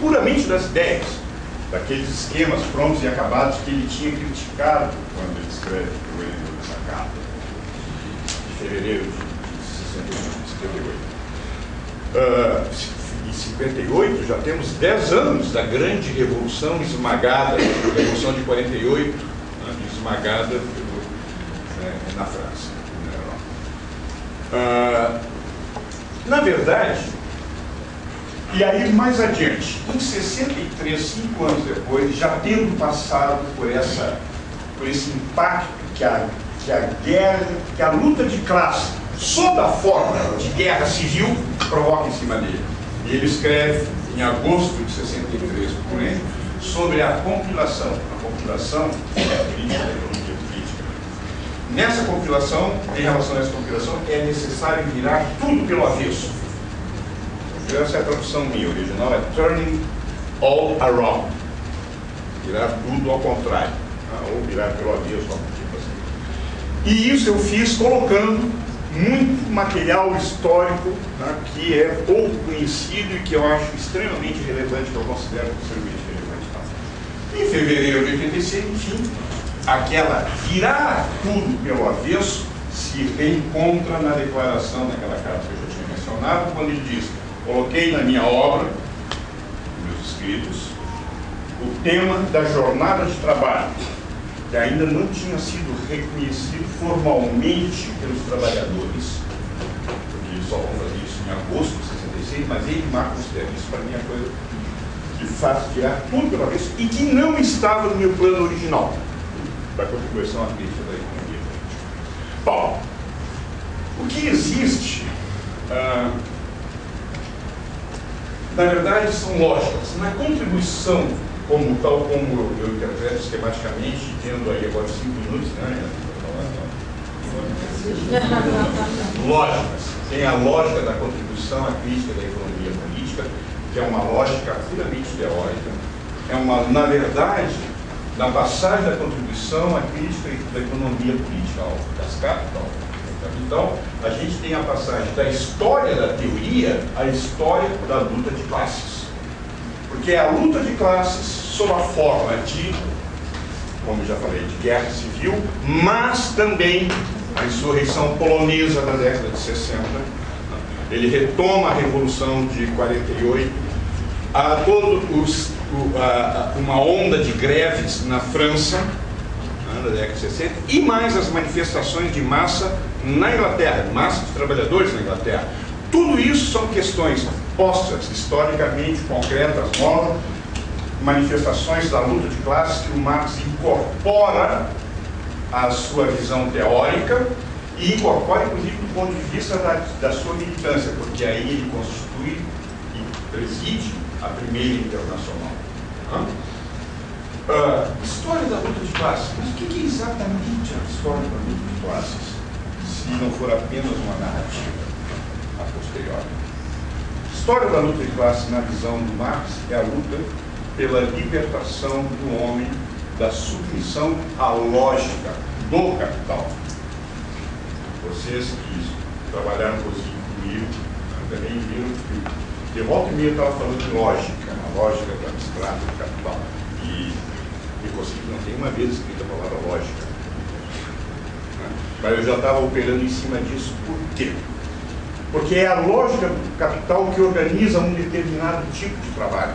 puramente das ideias, daqueles esquemas prontos e acabados que ele tinha criticado quando ele escreve o Wendel nessa carta de fevereiro de 58. Em 58 já temos 10 anos da grande revolução esmagada, a Revolução de 48, esmagada na França, na Europa. Na verdade, e aí mais adiante, em 63, 5 anos depois, já tendo passado por esse impacto que a guerra, que a luta de classe, sob a forma de guerra civil, provoca em cima dele. E ele escreve, em agosto de 63, por exemplo, sobre a compilação. A compilação é a crítica da economia política. Nessa compilação, em relação a essa compilação, é necessário virar tudo pelo avesso. Essa é a tradução minha, original é turning all around. Virar tudo ao contrário. Ou virar pelo avesso, algo tipo assim. E isso eu fiz colocando muito material histórico, que é pouco conhecido e que eu acho extremamente relevante, que eu considero extremamente relevante. Em fevereiro de 86, enfim, aquela virar tudo pelo avesso se reencontra na declaração daquela carta que eu já tinha mencionado, quando ele diz: coloquei na minha obra, meus escritos, o tema da jornada de trabalho, que ainda não tinha sido reconhecido formalmente pelos trabalhadores, porque eles só vão fazer isso em agosto de 66, mas ele marca isso para mim é coisa que faz tirar tudo pela vez e que não estava no meu plano original da contribuição à crítica da economia política. Bom, o que existe, na verdade, são lógicas. Na contribuição, tal como eu interpreto esquematicamente, tendo aí agora 5 minutos, lógicas. Tem a lógica da contribuição à crítica da economia política, que é uma lógica puramente teórica. Na verdade, na passagem da contribuição à crítica da economia política ao das capital, a gente tem a passagem da história da teoria à história da luta de classes. Porque é a luta de classes sob a forma de, como já falei, de guerra civil, mas também a insurreição polonesa da década de 60. Ele retoma a Revolução de 48, uma onda de greves na França, da década de 60, e mais as manifestações de massa na Inglaterra, massa de trabalhadores na Inglaterra. Tudo isso são questões postas, historicamente concretas, novas, manifestações da luta de classes que o Marx incorpora à sua visão teórica e incorpora, inclusive, do ponto de vista da sua militância, porque aí ele constitui e preside a primeira internacional. História da luta de classes. Mas o que é exatamente a história da luta de classes, se não for apenas uma narrativa a posteriori? A história da luta de classes, na visão do Marx, é a luta pela libertação do homem da submissão à lógica do capital. Vocês que trabalharam comigo também viram que de volta e meia eu estava falando de lógica, a lógica do abstrato do capital. E não tem uma vez escrita a palavra lógica. Mas eu já estava operando em cima disso. Por quê? Porque é a lógica do capital que organiza um determinado tipo de trabalho.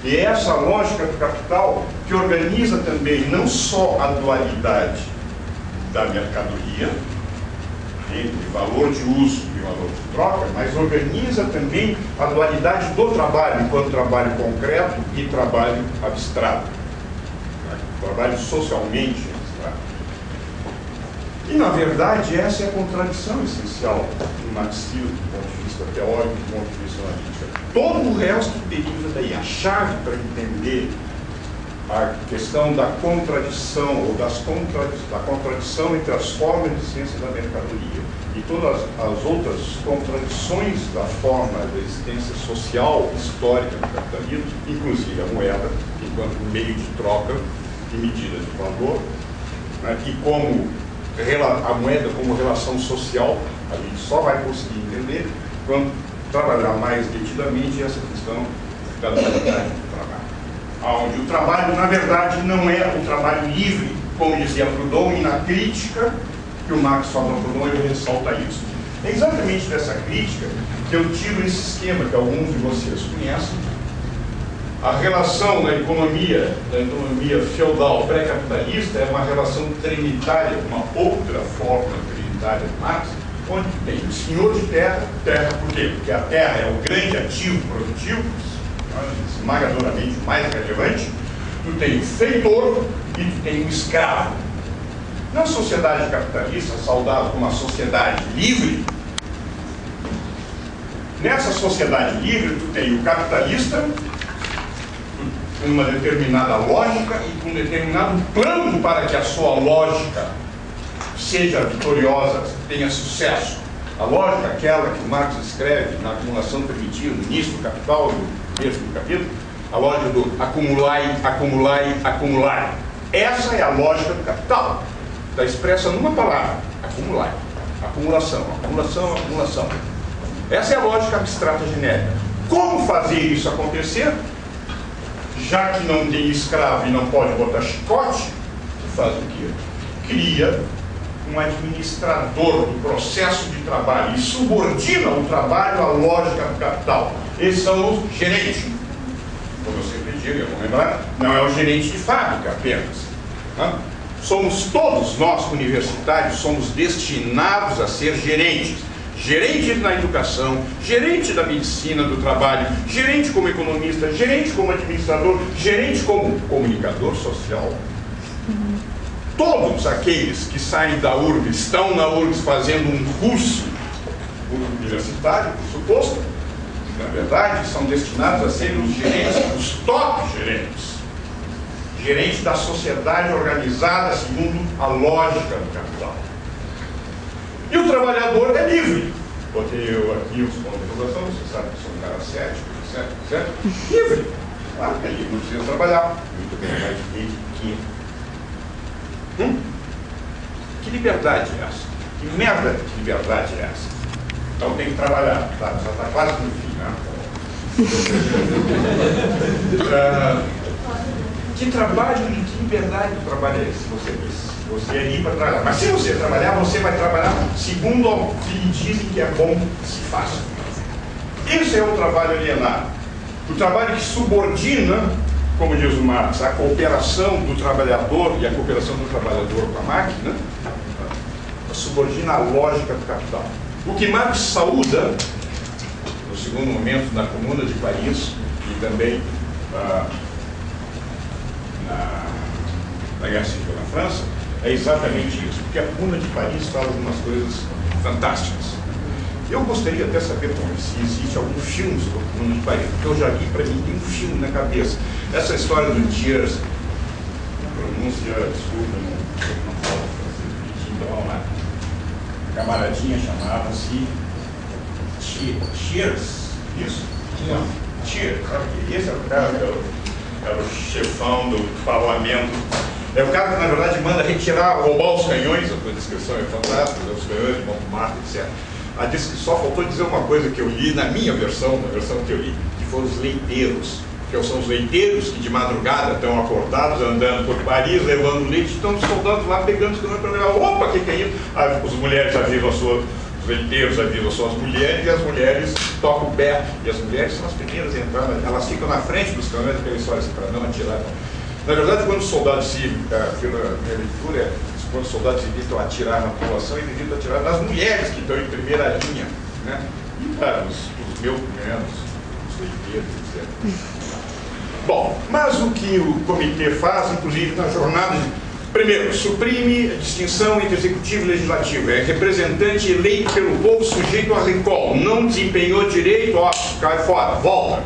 E é essa lógica do capital que organiza também não só a dualidade da mercadoria, entre valor de uso e valor de troca, mas organiza também a dualidade do trabalho, enquanto trabalho concreto e trabalho abstrato. Trabalho socialmente abstrato. E, na verdade, essa é a contradição essencial do marxismo, do ponto de vista teórico, do ponto de vista analítico. Todo o resto deriva daí. A chave para entender a questão da contradição, ou da contradição entre as formas de existência da mercadoria e todas as outras contradições da forma da existência social, histórica do capitalismo, inclusive a moeda, enquanto meio de troca e medida de valor, e como a moeda como relação social, a gente só vai conseguir entender quando trabalhar mais detidamente essa questão da dualidade do trabalho. Onde o trabalho, na verdade, não é o trabalho livre, como dizia Proudhon, e na crítica que o Marx faz ao Proudhon, ele ressalta isso. É exatamente dessa crítica que eu tiro esse esquema que alguns de vocês conhecem. A relação na economia feudal pré-capitalista é uma relação trinitária, uma outra forma trinitária de Marx, onde tem o senhor de terra, terra por quê? Porque a terra é o grande ativo produtivo, esmagadoramente o mais relevante. Tu tem o feitor e tu tem o escravo. Na sociedade capitalista, saudada como uma sociedade livre, nessa sociedade livre tu tem o capitalista com uma determinada lógica e com um determinado plano para que a sua lógica seja vitoriosa, tenha sucesso. A lógica, aquela que o Marx escreve na acumulação primitiva, no início do Capital, no mesmo capítulo, a lógica do acumular, acumular, acumular. Essa é a lógica do capital. Está expressa numa palavra: acumular. Acumulação, acumulação, acumulação. Essa é a lógica abstrata genérica. Como fazer isso acontecer? Já que não tem escravo e não pode botar chicote, tu faz o quê? Cria um administrador do processo de trabalho e subordina o trabalho à lógica do capital. Esses são os gerentes. Como eu sempre digo, vamos lembrar, não é o gerente de fábrica apenas. Somos todos nós, universitários, somos destinados a ser gerentes. Gerente na educação, gerente da medicina do trabalho, gerente como economista, gerente como administrador, gerente como comunicador social. Todos aqueles que saem da URGS, estão na URGS fazendo um curso universitário, por suposto, na verdade, são destinados a serem os gerentes, os top gerentes. Gerentes da sociedade organizada segundo a lógica do capital. E o trabalhador é livre. Botei eu aqui os pontos de interrogação, você sabe que sou um cara cético, certo? Livre. Claro que é livre, não precisa trabalhar. Muito bem, mas de quê? Que liberdade é essa? Que merda de liberdade é essa? Então tem que trabalhar. Tá, já está quase no fim, né? Que trabalho e que liberdade do trabalho é esse? Você é livre para trabalhar. Mas se você trabalhar, você vai trabalhar segundo o que lhe dizem que é bom que se faça. Esse é o trabalho alienado. O trabalho que subordina, como diz o Marx, a cooperação do trabalhador e a cooperação do trabalhador com a máquina, subordina a lógica do capital. O que Marx saúda, no segundo momento, na Comuna de Paris e também na Guerra Civil na França, é exatamente isso, porque a Comuna de Paris fala algumas coisas fantásticas. Eu gostaria até saber se existe algum filme sobre a Comuna de Paris, porque eu já vi, para mim, tem um filme na cabeça. Essa história do Thiers, pronúncia, desculpa, não falo francês, então vamos lá. A camaradinha chamava-se Thiers, isso? Não, Thiers, esse é o cara que era o chefão do parlamento. É o cara que, na verdade, manda roubar os canhões, a descrição é fantástica, os canhões de Montmartre, etc. Só faltou dizer uma coisa que eu li na minha versão, na versão que eu li, que foram os leiteiros. Que são os leiteiros que de madrugada estão acordados, andando por Paris, levando leite, estão os soldados lá pegando os canhões para levar. Opa, o que é isso? As mulheres avisam os leiteiros avisam as suas mulheres, e as mulheres tocam o pé. E as mulheres são as primeiras a entrar, elas ficam na frente dos canhões, aquela história assim, para não atirar. Na verdade, quando os soldados civis, pela minha leitura, quando os soldados civis estão a atirar na população, eles evitam atirar nas mulheres que estão em primeira linha, né? E para os meus primeiros, os leiteiros, etc. Bom, mas o que o comitê faz, inclusive na jornada, primeiro, suprime a distinção entre executivo e legislativo. É representante eleito pelo povo sujeito a recall. Não desempenhou direito, ó, cai fora, volta.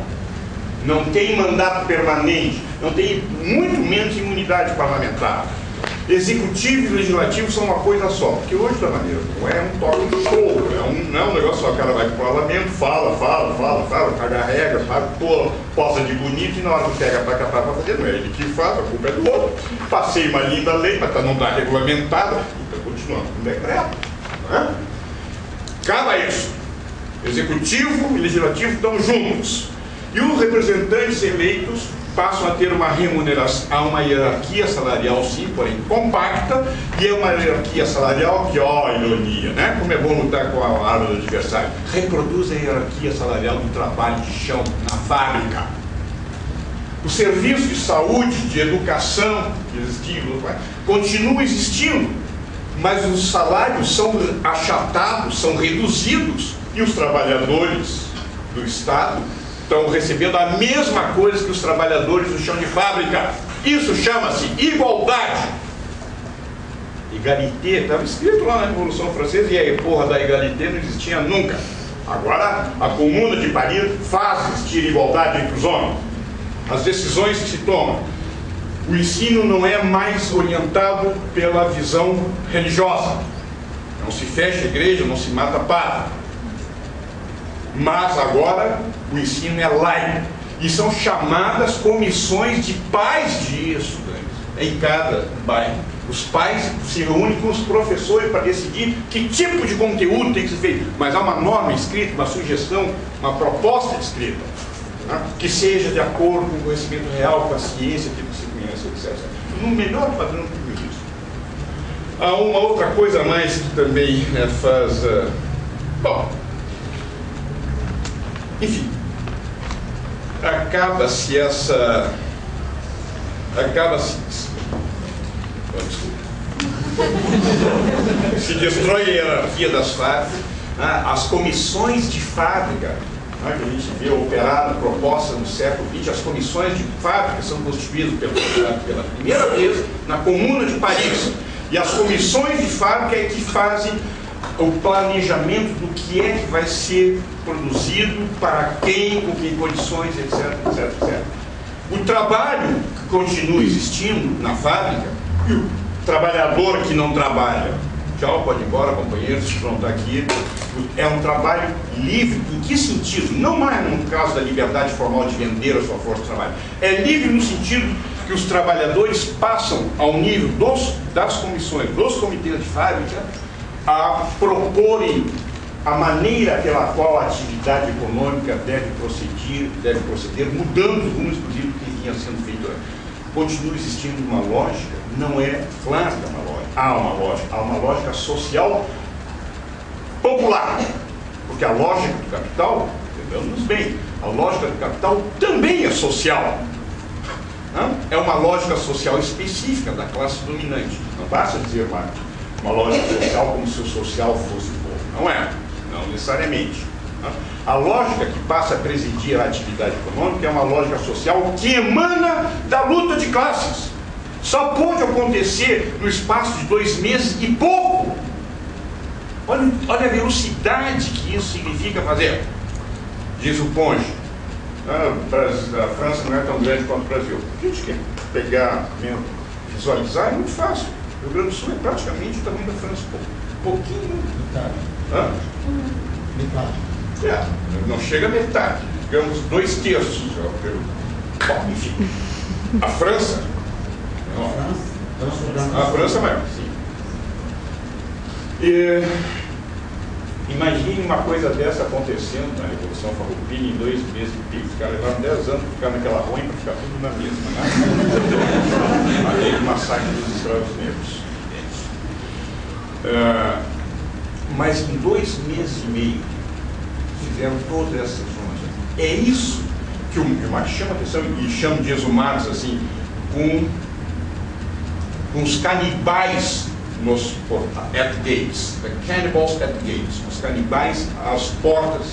Não tem mandato permanente, não tem muito menos imunidade parlamentar. Executivo e legislativo são uma coisa só, porque hoje, da maneira como é um toque de show, não é um negócio só, o cara vai para o parlamento, fala, caga a regra, posa de bonito, e na hora que pega para capar para fazer, não é ele que faz, a culpa é do outro. Passei uma linda lei, mas não está regulamentada, então continuando com o decreto. Né? Acaba isso. Executivo e legislativo estão juntos. E os representantes eleitos passam a ter uma remuneração, há uma hierarquia salarial sim, porém compacta, e é uma hierarquia salarial que, ó, ironia, né? Como é bom lutar com a arma do adversário. Reproduz a hierarquia salarial do trabalho de chão na fábrica. O serviço de saúde, de educação que existia, continua existindo, mas os salários são achatados, são reduzidos, e os trabalhadores do Estado estão recebendo a mesma coisa que os trabalhadores do chão de fábrica. Isso chama-se igualdade. Égalité, estava escrito lá na Revolução Francesa, e a porra da égalité não existia nunca. Agora, a Comuna de Paris faz existir igualdade entre os homens. As decisões que se tomam. O ensino não é mais orientado pela visão religiosa. Não se fecha a igreja, não se mata padre. Mas agora o ensino é laico. E são chamadas comissões de pais de estudantes. Em cada bairro, os pais se reúnem com os professores para decidir que tipo de conteúdo tem que ser feito. Mas há uma norma escrita, uma sugestão, uma proposta escrita, né, que seja de acordo com o conhecimento real, com a ciência que você conhece, etc. No melhor padrão do isso. Há uma outra coisa a mais que também faz... bom, enfim, acaba-se essa... se destrói a hierarquia das fábricas, as comissões de fábrica, que a gente vê operar proposta no século XX, as comissões de fábrica são constituídas pela primeira vez na Comuna de Paris, e as comissões de fábrica é que fazem o planejamento do que é que vai ser produzido, para quem, com que condições, etc, etc, etc. O trabalho que continua existindo na fábrica, e o trabalhador que não trabalha, tchau, pode ir embora, companheiros, não está aqui, é um trabalho livre. Em que sentido? Não é no caso da liberdade formal de vender a sua força de trabalho. É livre no sentido que os trabalhadores passam ao nível das comissões, dos comitês de fábrica, a proporem a maneira pela qual a atividade econômica deve proceder, mudando os rumos, inclusive, do que vinha sendo feito antes. Continua existindo uma lógica, não é claro que é uma lógica, há uma lógica social popular, porque a lógica do capital, entendamos bem, a lógica do capital também é social. É uma lógica social específica da classe dominante. Não basta dizer uma lógica social como se o social fosse o povo. Não é, não necessariamente. A lógica que passa a presidir a atividade econômica é uma lógica social que emana da luta de classes. Só pode acontecer no espaço de 2 meses e pouco. Olha a velocidade que isso significa fazer. Diz o Ponge, a França não é tão grande quanto o Brasil. A gente quer pegar, visualizar, é muito fácil. O Rio Grande do Sul é praticamente o tamanho da França, pouquinho. Metade. Metade. Não chega a metade, digamos 2/3. Bom, enfim. A França. A França é maior, sim. Imagine uma coisa dessa acontecendo na Revolução Farroupilha em 2 meses e pico. Os caras levaram 10 anos para ficar naquela ruim, para ficar tudo na mesma. Né? A lei do massacre dos escravos negros. Mas em 2 meses e meio fizeram todas essas zonas. É isso que o Marx chama a atenção, e chama de Marx assim, com os canibais at gates, the cannibals at gates, os canibais às portas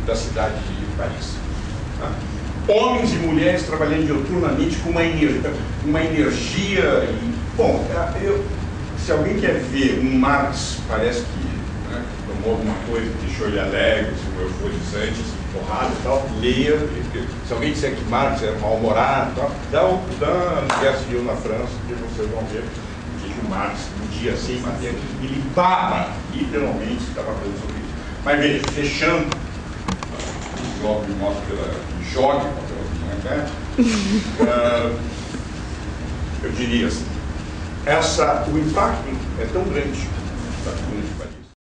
da cidade de Paris. Homens e mulheres trabalhando diuturnamente com uma energia. Bom, se alguém quer ver um Marx, parece que tomou alguma coisa, deixou ele alegre, euforizante, porrada e tal, leia. Se alguém disser que Marx era mal-humorado, dá um Guerra Civil na França, que vocês vão ver que o Marx podia ser em matéria. Ele baba, literalmente, estava falando sobre isso. Mas veja, fechando, logo me mostra pela joga, eu diria assim, o impacto é tão grande da Comuna de Paris